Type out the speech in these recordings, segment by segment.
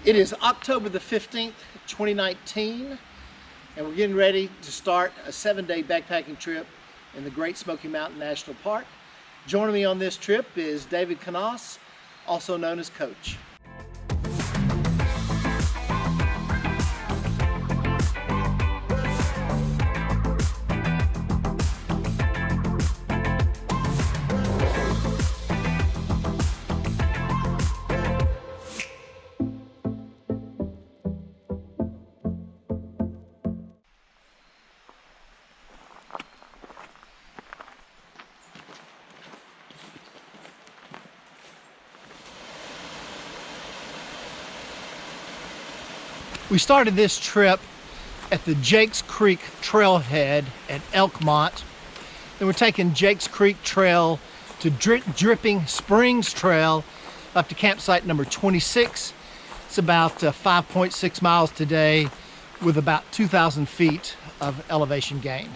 It is October the 15th, 2019, and we're getting ready to start a 7-day backpacking trip in the Great Smoky Mountain National Park. Joining me on this trip is David Knob, also known as Coach. We started this trip at the Jakes Creek trailhead at Elkmont. Then we're taking Jakes Creek Trail to Dripping Springs Trail up to campsite number 26. It's about 5.6 miles today with about 2,000 feet of elevation gain.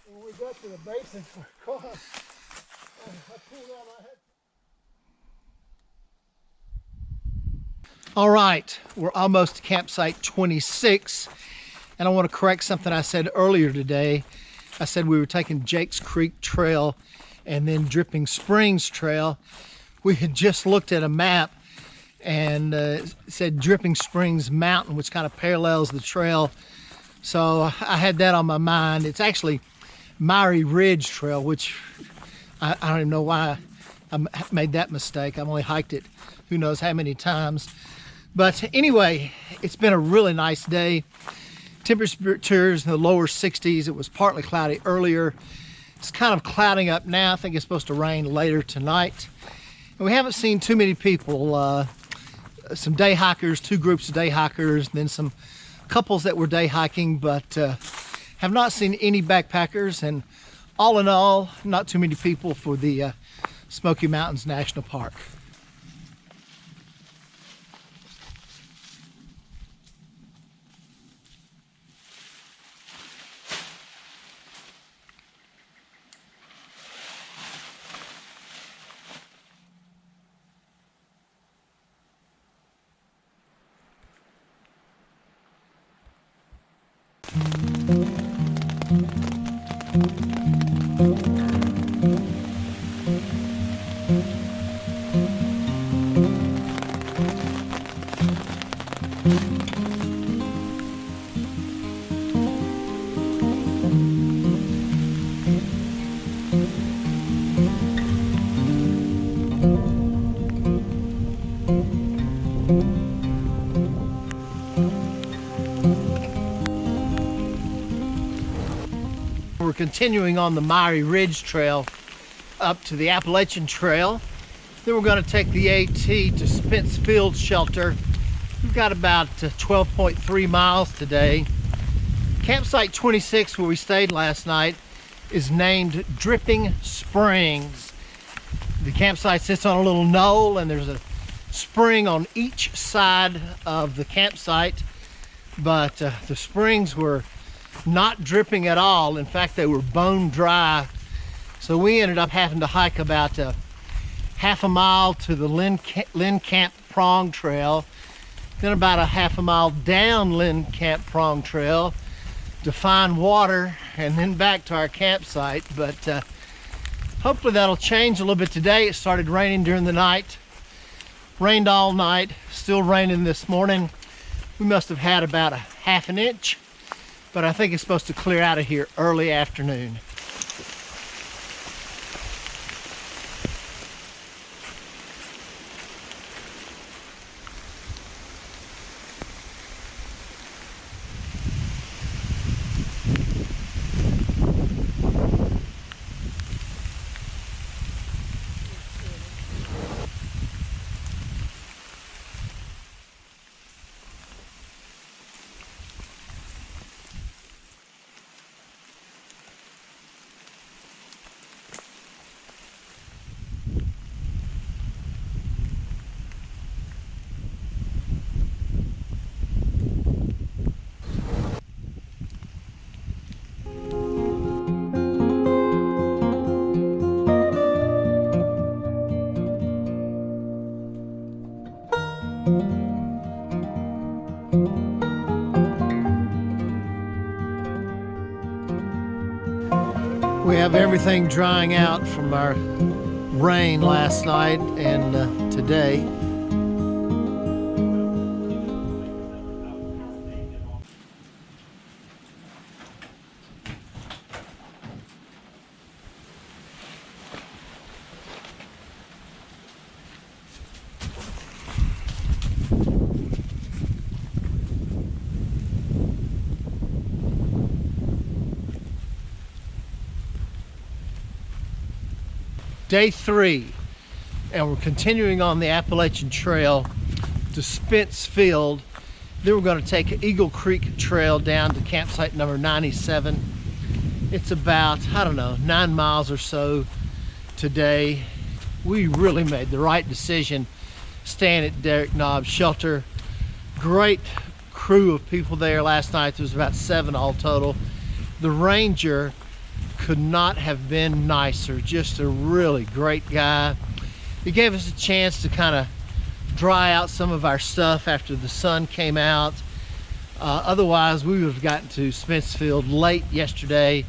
When we got to the basin for car, I pulled out my head. All right, we're almost to campsite 26, and I want to correct something I said earlier today. I said we were taking Jakes Creek Trail and then Dripping Springs Trail. We had just looked at a map and said Dripping Springs Mountain, which kind of parallels the trail. So I had that on my mind. It's actually Miry Ridge Trail, which I don't even know why I made that mistake. I've only hiked it who knows how many times. But anyway, it's been a really nice day. Temperatures in the lower 60s. It was partly cloudy earlier. It's kind of clouding up now. I think it's supposed to rain later tonight. And we haven't seen too many people. Some day hikers, two groups of day hikers, and then some couples that were day hiking, but have not seen any backpackers, and all in all, not too many people for the Smoky Mountains National Park. We're continuing on the Miry Ridge Trail up to the Appalachian Trail. Then we're going to take the AT to Smokies Shelter. We've got about 12.3 miles today. Campsite 26, where we stayed last night, is named Dripping Springs. The campsite sits on a little knoll, and there's a spring on each side of the campsite, but the springs were not dripping at all. In fact, they were bone dry. So we ended up having to hike about half a mile to the Lynn Camp Prong Trail, then about a half a mile down Lynn Camp Prong Trail to find water, and then back to our campsite. But hopefully that'll change a little bit today. It started raining during the night, rained all night, still raining this morning. We must have had about a half an inch, but I think it's supposed to clear out of here early afternoon. We have everything drying out from our rain last night and today. Day 3, and we're continuing on the Appalachian Trail to Spence Field. Then we're going to take Eagle Creek Trail down to campsite number 97. It's about, I don't know, 9 miles or so today. We really made the right decision staying at Derrick Knob Shelter. Great crew of people there last night. There was about 7 all total. The ranger could not have been nicer. Just a really great guy. He gave us a chance to kind of dry out some of our stuff after the sun came out. Otherwise we would have gotten to Spencefield late yesterday,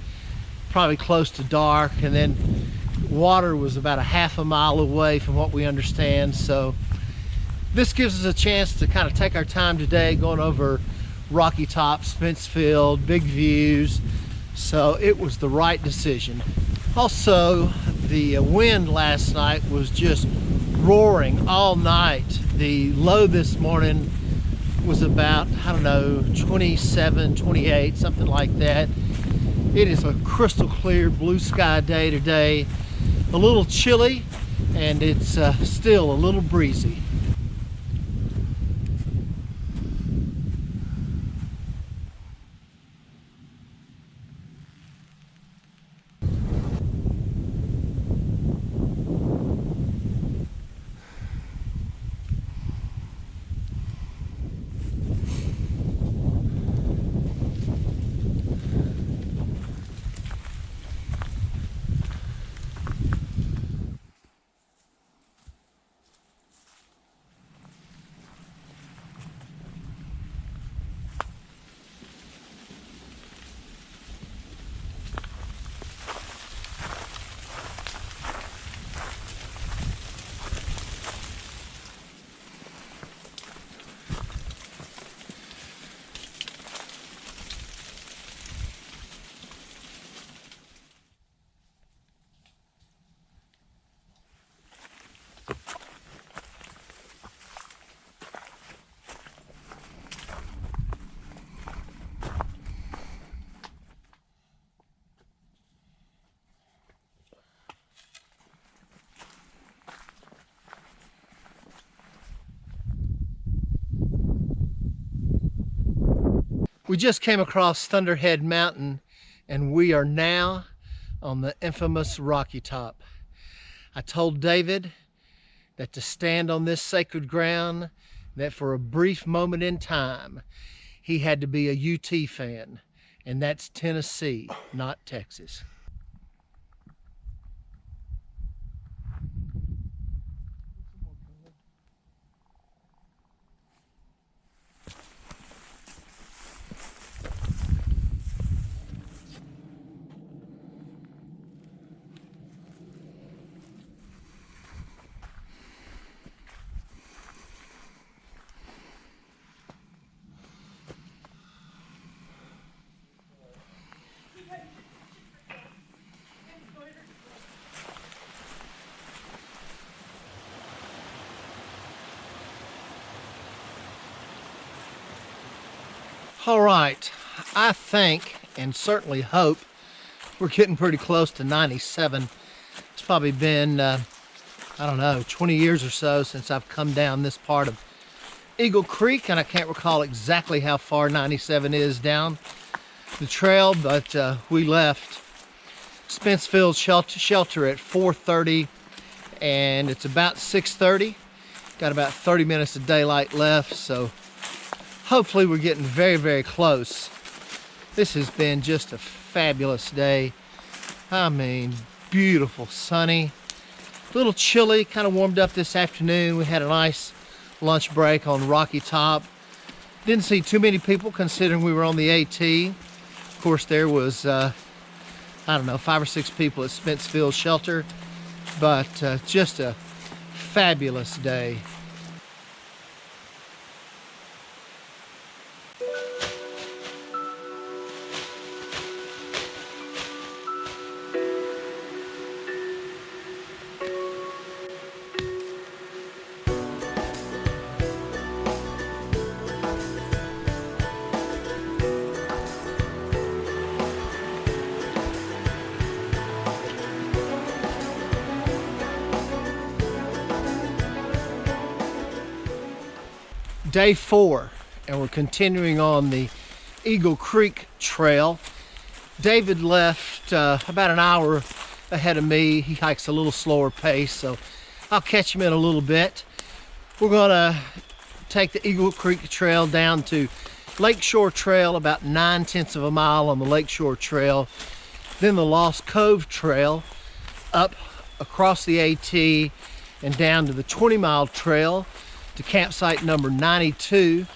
probably close to dark, and then water was about a half a mile away from what we understand. So this gives us a chance to kind of take our time today going over Rocky Top, Spencefield, big views. So it was the right decision. Also, the wind last night was just roaring all night. The low this morning was about, I don't know, 27, 28, something like that. It is a crystal clear blue sky day today. A little chilly, and it's still a little breezy. We just came across Thunderhead Mountain, and we are now on the infamous Rocky Top. I told David that to stand on this sacred ground, that for a brief moment in time, he had to be a UT fan, and that's Tennessee, not Texas. All right, I think and certainly hope we're getting pretty close to 97. It's probably been, I don't know, 20 years or so since I've come down this part of Eagle Creek, and I can't recall exactly how far 97 is down the trail, but we left Spencefield Shelter at 4:30, and it's about 6:30. Got about 30 minutes of daylight left, so hopefully we're getting very, very close. This has been just a fabulous day. I mean, beautiful, sunny, a little chilly, kind of warmed up this afternoon. We had a nice lunch break on Rocky Top. Didn't see too many people considering we were on the AT. Of course, there was I don't know, 5 or 6 people at Spence Field Shelter, but just a fabulous day. Day 4, and we're continuing on the Eagle Creek Trail. David left about an hour ahead of me. He hikes a little slower pace, so I'll catch him in a little bit. We're gonna take the Eagle Creek Trail down to Lakeshore Trail, about 9/10 of a mile on the Lakeshore Trail. Then the Lost Cove Trail, up across the AT and down to the Twentymile Trail to campsite number 92,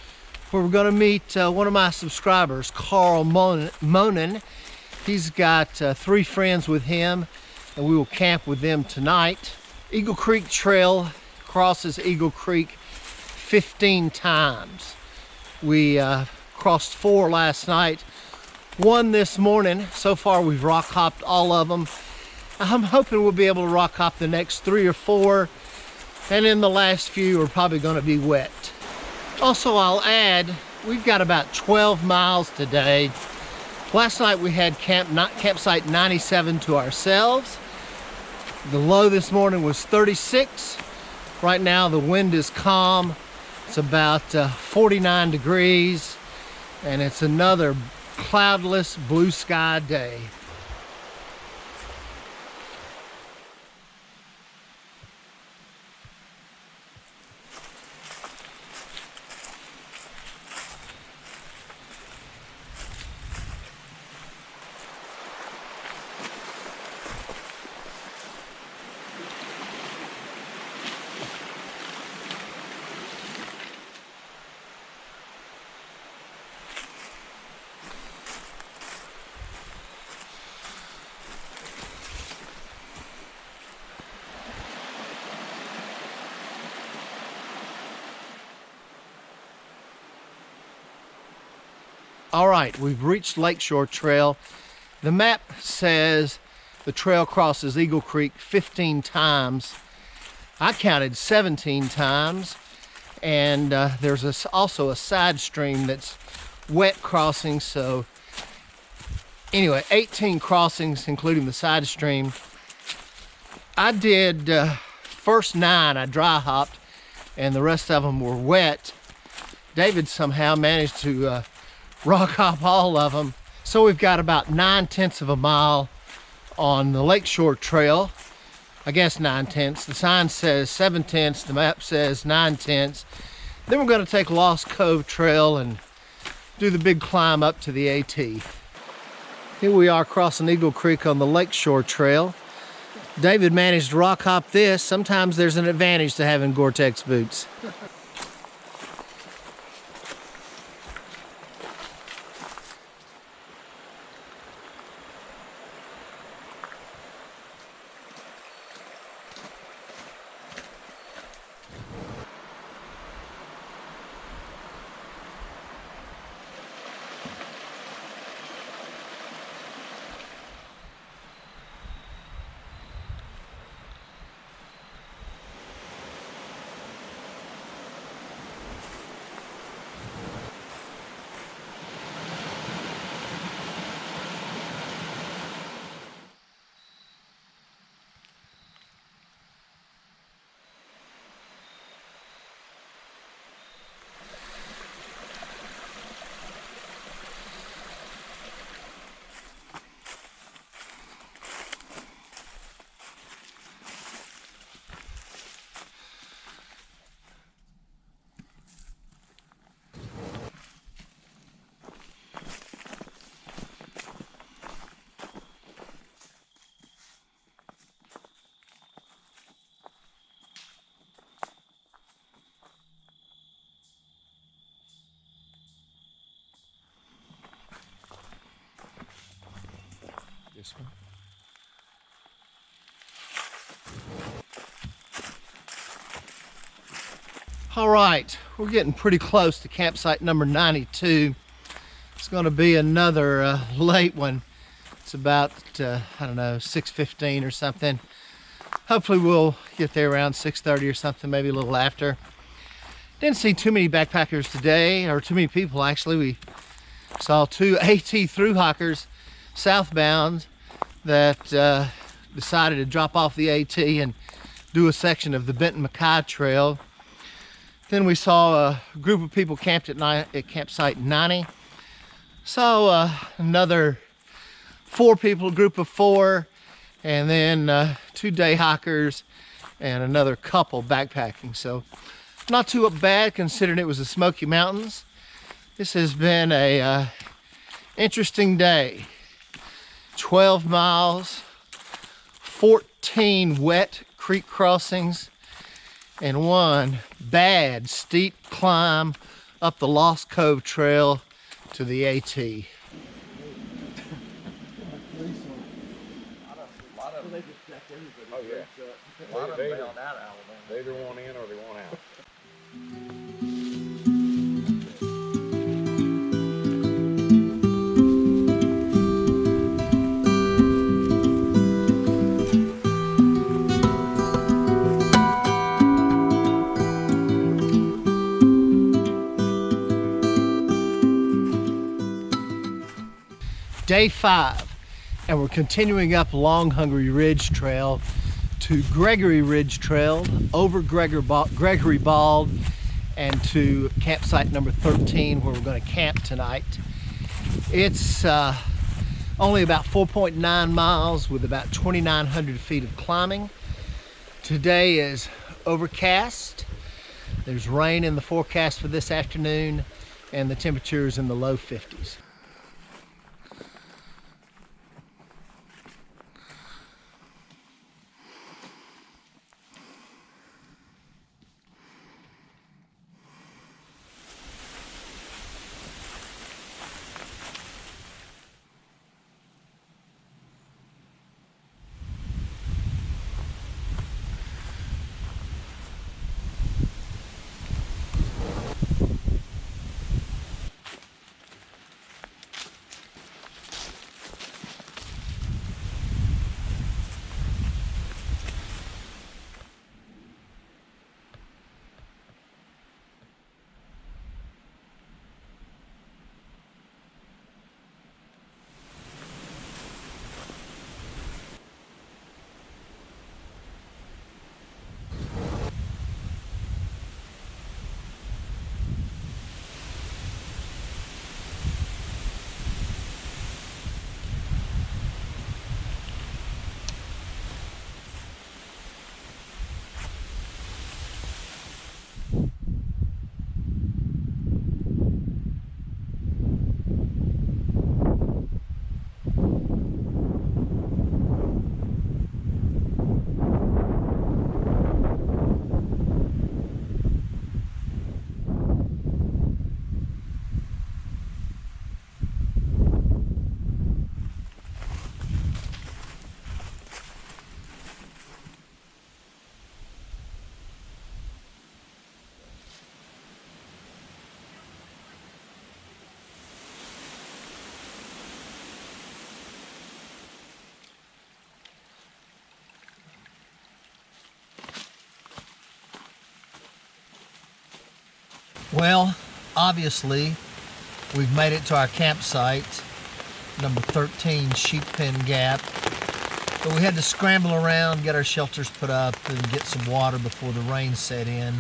where we're going to meet one of my subscribers, Carl Monin. He's got 3 friends with him, and we will camp with them tonight. Eagle Creek Trail crosses Eagle Creek 15 times. We crossed 4 last night, 1 this morning. So far we've rock hopped all of them. I'm hoping we'll be able to rock hop the next 3 or 4. And in the last few are probably going to be wet. Also, I'll add, we've got about 12 miles today. Last night we had campsite 97 to ourselves. The low this morning was 36. Right now the wind is calm. It's about 49 degrees, and it's another cloudless blue sky day. All right, we've reached Lakeshore Trail. The map says the trail crosses Eagle Creek 15 times. I counted 17 times, and there's also a side stream that's wet crossing. So anyway, 18 crossings, including the side stream. I did first 9, I dry hopped, and the rest of them were wet. David somehow managed to rock hop all of them. So we've got about 9/10 of a mile on the Lakeshore Trail. I guess 9/10. The sign says 7/10. The map says 9/10. Then we're going to take Lost Cove Trail and do the big climb up to the AT. Here we are crossing Eagle Creek on the Lakeshore Trail. David managed to rock hop this. Sometimes there's an advantage to having Gore-Tex boots. this one. All right, we're getting pretty close to campsite number 92. It's going to be another late one. It's about, I don't know, 6:15 or something. Hopefully we'll get there around 6:30 or something, maybe a little after. Didn't see too many backpackers today, or too many people actually. We saw 2 AT through hikers southbound that decided to drop off the AT and do a section of the Benton-MacKay Trail. Then we saw a group of people camped at campsite 90. Saw another 4 people, group of 4, and then 2 day hikers and another couple backpacking. So not too bad considering it was the Smoky Mountains. This has been a interesting day. 12 miles, 14 wet creek crossings, and 1 bad steep climb up the Lost Cove Trail to the AT. Oh yeah. They either want in or they want out. Day 5, and we're continuing up along Miry Ridge Trail to Gregory Ridge Trail, over Gregory Bald, and to campsite number 13 where we're going to camp tonight. It's only about 4.9 miles with about 2,900 feet of climbing. Today is overcast. There's rain in the forecast for this afternoon, and the temperature is in the low 50s. Well, obviously, we've made it to our campsite, number 13, Sheep Pen Gap. But we had to scramble around, get our shelters put up, and get some water before the rain set in.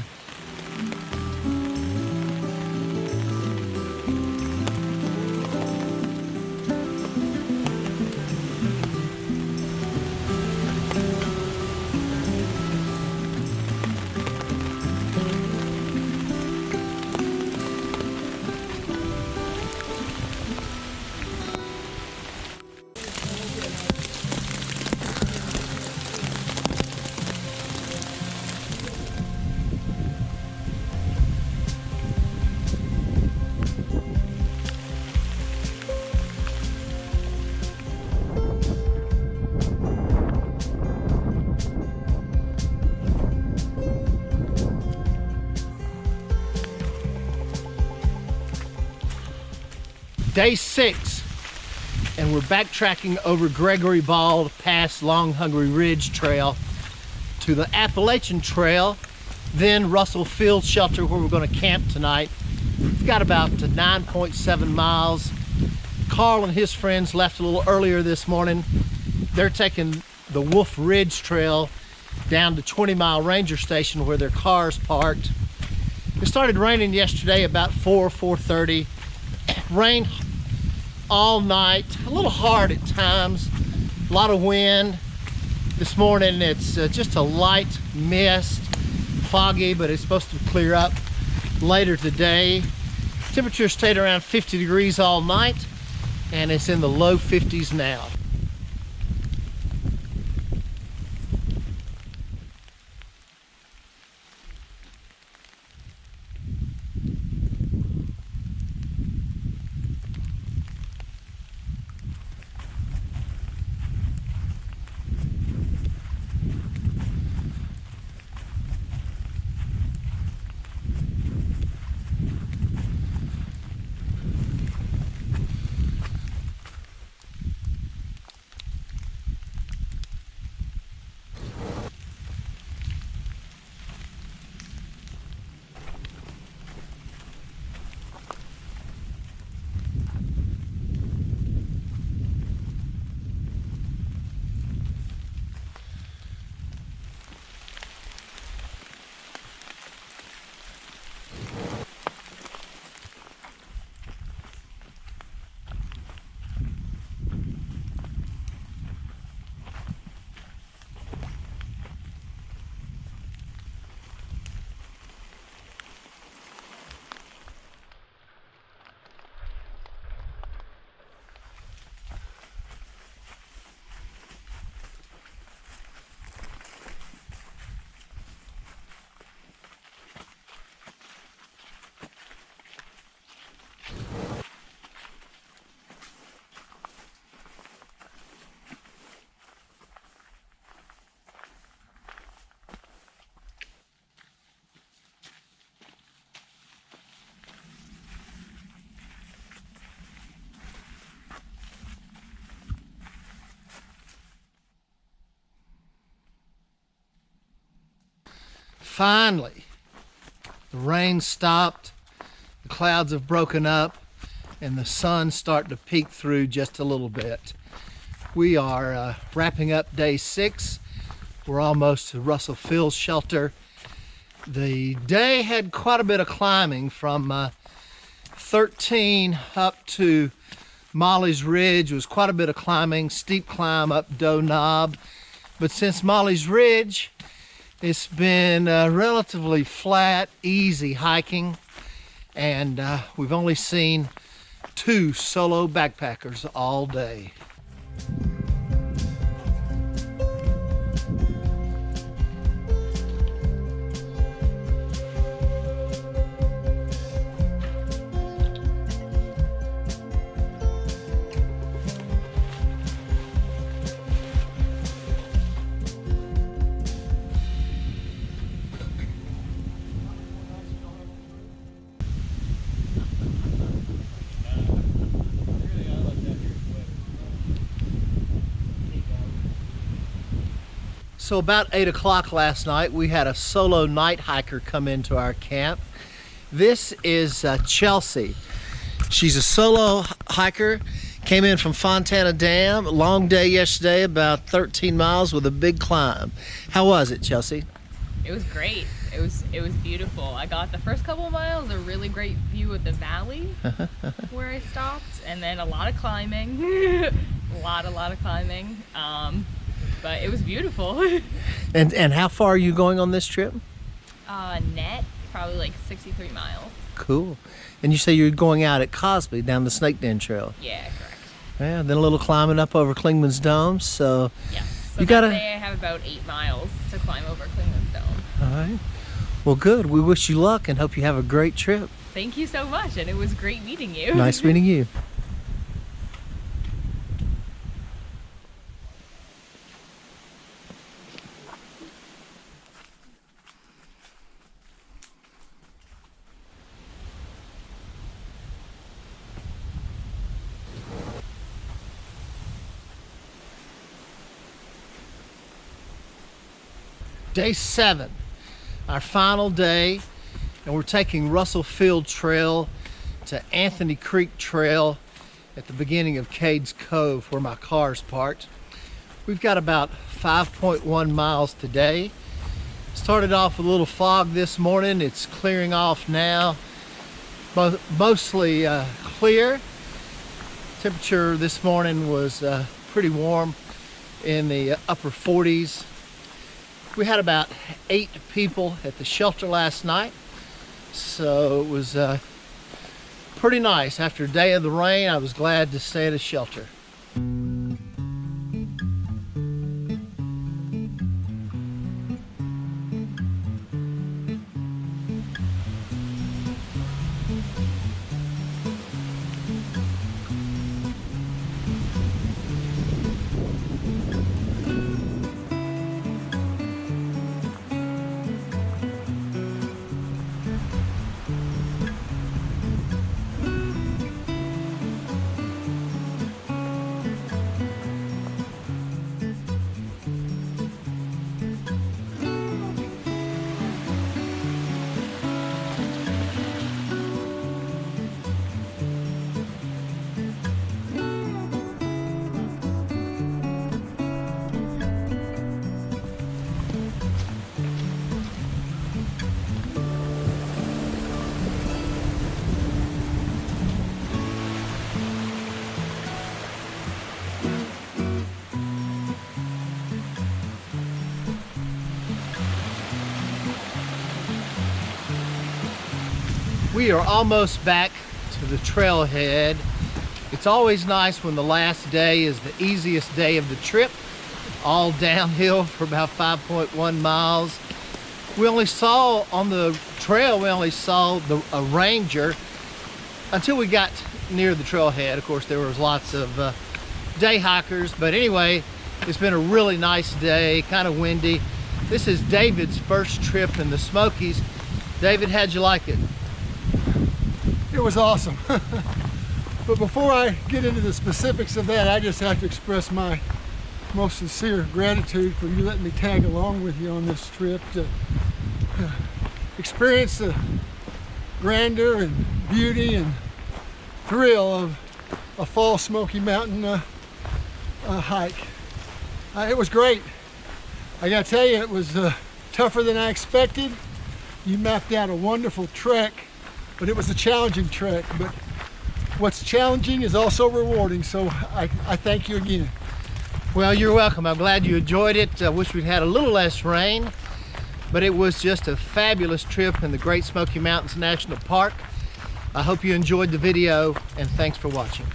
day 6, and we're backtracking over Gregory Bald past Miry Ridge Trail to the Appalachian Trail, then Russell Field Shelter where we're going to camp tonight. We've got about 9.7 miles. Carl and his friends left a little earlier this morning. They're taking the Wolf Ridge Trail down to 20-mile ranger station where their car's parked. It started raining yesterday about 4:30. Rained all night, a little hard at times, a lot of wind. This morning it's just a light mist, foggy, but it's supposed to clear up later today. Temperature stayed around 50 degrees all night, and it's in the low 50s now. Finally, the rain stopped, the clouds have broken up, and the sun's starting to peek through just a little bit. We are wrapping up day 6. We're almost to Russell Field Shelter. The day had quite a bit of climbing from 13 up to Molly's Ridge. It was quite a bit of climbing, steep climb up Doe Knob. But since Molly's Ridge, it's been relatively flat, easy hiking, and we've only seen 2 solo backpackers all day. So about 8 o'clock last night, we had a solo night hiker come into our camp. This is Chelsea. She's a solo hiker, came in from Fontana Dam. Long day yesterday, about 13 miles with a big climb. How was it, Chelsea? It was great. It was beautiful. I got the first couple of miles, a really great view of the valley where I stopped, and then a lot of climbing. a lot of climbing. But it was beautiful. And how far are you going on this trip? Net, probably like 63 miles. Cool. And you say you're going out at Cosby down the Snake Den Trail. Yeah, correct. Yeah, then a little climbing up over Clingman's Dome. So yes. So you gotta. That day I have about 8 miles to climb over Clingman's Dome. All right. Well, good. We wish you luck and hope you have a great trip. Thank you so much, and it was great meeting you. Nice meeting you. day 7, our final day, and we're taking Russell Field Trail to Anthony Creek Trail at the beginning of Cades Cove, where my car's parked. We've got about 5.1 miles today. Started off with a little fog this morning. It's clearing off now. Mostly clear. Temperature this morning was pretty warm, in the upper 40s. We had about 8 people at the shelter last night, so it was pretty nice. After a day of the rain, I was glad to stay at a shelter. We are almost back to the trailhead. It's always nice when the last day is the easiest day of the trip. All downhill for about 5.1 miles. We only saw on the trail, a ranger until we got near the trailhead. Of course, there was lots of day hikers, but anyway, it's been a really nice day, kind of windy. This is David's first trip in the Smokies. David, how'd you like it? It was awesome. But before I get into the specifics of that, I just have to express my most sincere gratitude for you letting me tag along with you on this trip to experience the grandeur and beauty and thrill of a fall Smoky Mountain hike. It was great. I gotta tell you, it was tougher than I expected. You mapped out a wonderful trek, but it was a challenging trek. But what's challenging is also rewarding, so I thank you again. Well, you're welcome. I'm glad you enjoyed it. I wish we'd had a little less rain, but it was just a fabulous trip in the Great Smoky Mountains National Park. I hope you enjoyed the video, and thanks for watching.